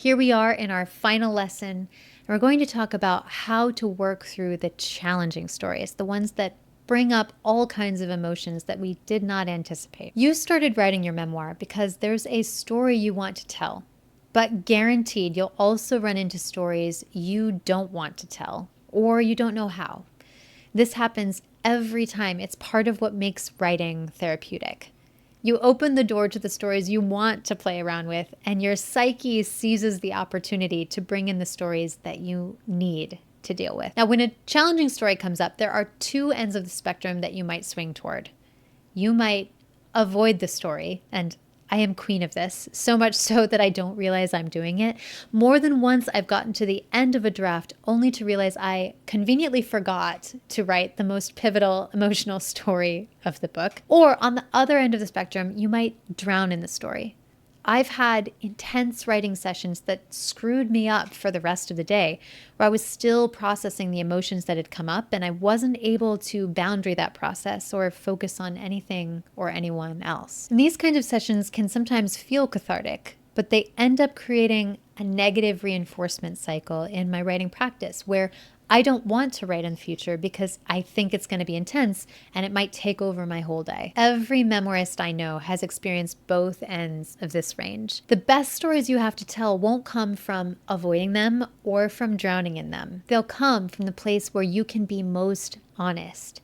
Here we are in our final lesson, and we're going to talk about how to work through the challenging stories, the ones that bring up all kinds of emotions that we did not anticipate. You started writing your memoir because there's a story you want to tell, but guaranteed you'll also run into stories you don't want to tell, or you don't know how. This happens every time. It's part of what makes writing therapeutic. You open the door to the stories you want to play around with, and your psyche seizes the opportunity to bring in the stories that you need to deal with. Now, when a challenging story comes up, there are two ends of the spectrum that you might swing toward. You might avoid the story, and I am queen of this, so much so that I don't realize I'm doing it. More than once, I've gotten to the end of a draft only to realize I conveniently forgot to write the most pivotal emotional story of the book. Or on the other end of the spectrum, you might drown in the story. I've had intense writing sessions that screwed me up for the rest of the day, where I was still processing the emotions that had come up, and I wasn't able to boundary that process or focus on anything or anyone else. And these kinds of sessions can sometimes feel cathartic, but they end up creating a negative reinforcement cycle in my writing practice, where I don't want to write in the future because I think it's going to be intense and it might take over my whole day. Every memoirist I know has experienced both ends of this range. The best stories you have to tell won't come from avoiding them or from drowning in them. They'll come from the place where you can be most honest,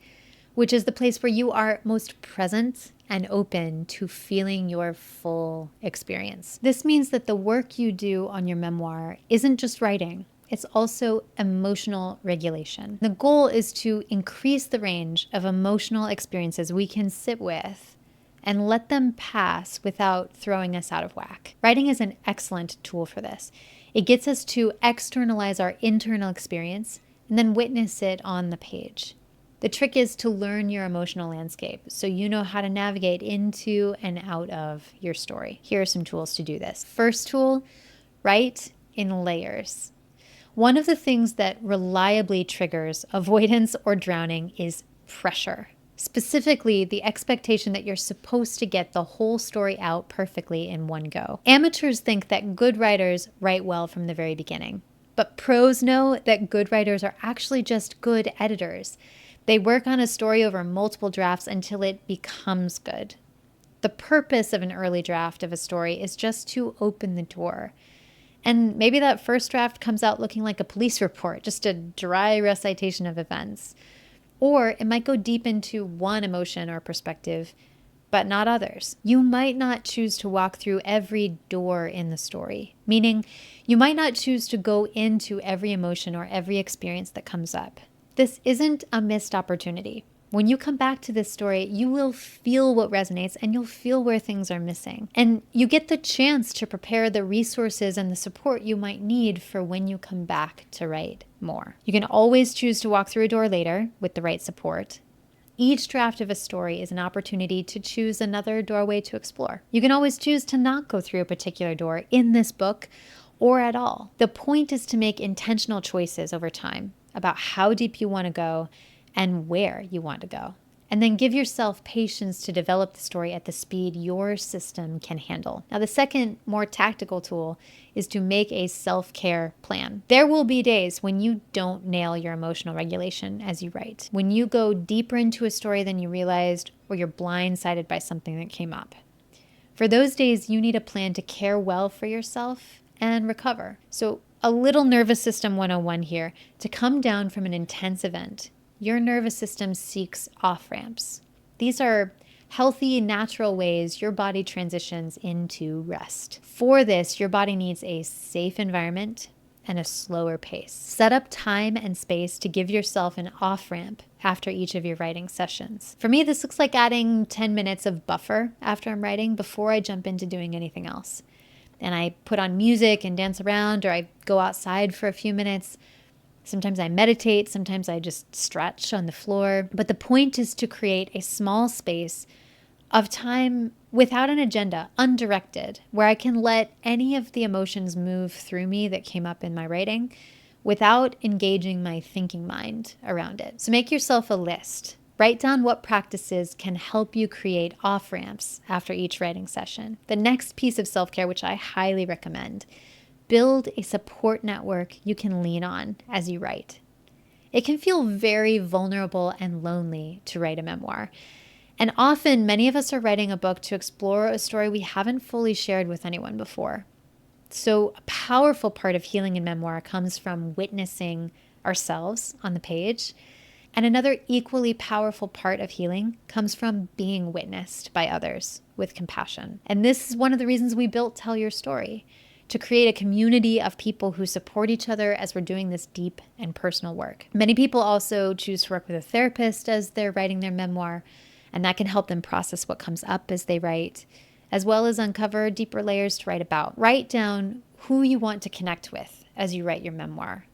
which is the place where you are most present and open to feeling your full experience. This means that the work you do on your memoir isn't just writing. It's also emotional regulation. The goal is to increase the range of emotional experiences we can sit with and let them pass without throwing us out of whack. Writing is an excellent tool for this. It gets us to externalize our internal experience and then witness it on the page. The trick is to learn your emotional landscape so you know how to navigate into and out of your story. Here are some tools to do this. First tool, write in layers. One of the things that reliably triggers avoidance or drowning is pressure. Specifically, the expectation that you're supposed to get the whole story out perfectly in one go. Amateurs think that good writers write well from the very beginning, but pros know that good writers are actually just good editors. They work on a story over multiple drafts until it becomes good. The purpose of an early draft of a story is just to open the door. And maybe that first draft comes out looking like a police report, just a dry recitation of events. Or it might go deep into one emotion or perspective, but not others. You might not choose to walk through every door in the story, meaning you might not choose to go into every emotion or every experience that comes up. This isn't a missed opportunity. When you come back to this story, you will feel what resonates and you'll feel where things are missing. And you get the chance to prepare the resources and the support you might need for when you come back to write more. You can always choose to walk through a door later with the right support. Each draft of a story is an opportunity to choose another doorway to explore. You can always choose to not go through a particular door in this book or at all. The point is to make intentional choices over time about how deep you want to go and where you want to go. And then give yourself patience to develop the story at the speed your system can handle. Now, the second, more tactical tool is to make a self-care plan. There will be days when you don't nail your emotional regulation as you write, when you go deeper into a story than you realized, or you're blindsided by something that came up. For those days, you need a plan to care well for yourself and recover. So a little nervous system 101 here. To come down from an intense event, your nervous system seeks off-ramps. These are healthy, natural ways your body transitions into rest. For this, your body needs a safe environment and a slower pace. Set up time and space to give yourself an off-ramp after each of your writing sessions. For me, this looks like adding 10 minutes of buffer after I'm writing before I jump into doing anything else. And I put on music and dance around, or I go outside for a few minutes. Sometimes I meditate, sometimes I just stretch on the floor. But the point is to create a small space of time without an agenda, undirected, where I can let any of the emotions move through me that came up in my writing without engaging my thinking mind around it. So make yourself a list. Write down what practices can help you create off-ramps after each writing session. The next piece of self-care, which I highly recommend, build a support network you can lean on as you write. It can feel very vulnerable and lonely to write a memoir. And often, many of us are writing a book to explore a story we haven't fully shared with anyone before. So, a powerful part of healing in memoir comes from witnessing ourselves on the page. And another equally powerful part of healing comes from being witnessed by others with compassion. And this is one of the reasons we built Tell Your Story, to create a community of people who support each other as we're doing this deep and personal work. Many people also choose to work with a therapist as they're writing their memoir, and that can help them process what comes up as they write, as well as uncover deeper layers to write about. Write down who you want to connect with as you write your memoir,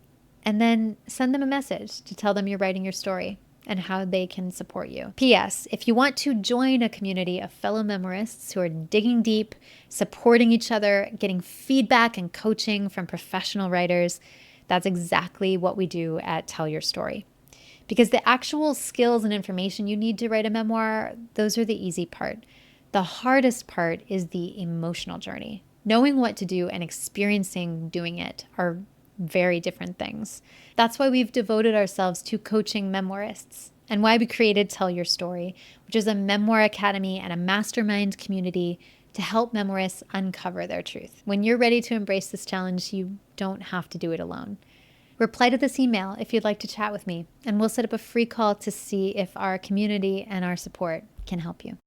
and then send them a message to tell them you're writing your story and how they can support you. P.S. If you want to join a community of fellow memoirists who are digging deep, supporting each other, getting feedback and coaching from professional writers, that's exactly what we do at Tell Your Story. Because the actual skills and information you need to write a memoir, those are the easy part. The hardest part is the emotional journey. Knowing what to do and experiencing doing it are very different things. That's why we've devoted ourselves to coaching memoirists, and why we created Tell Your Story, which is a memoir academy and a mastermind community to help memoirists uncover their truth. When you're ready to embrace this challenge, you don't have to do it alone. Reply to this email if you'd like to chat with me, and we'll set up a free call to see if our community and our support can help you.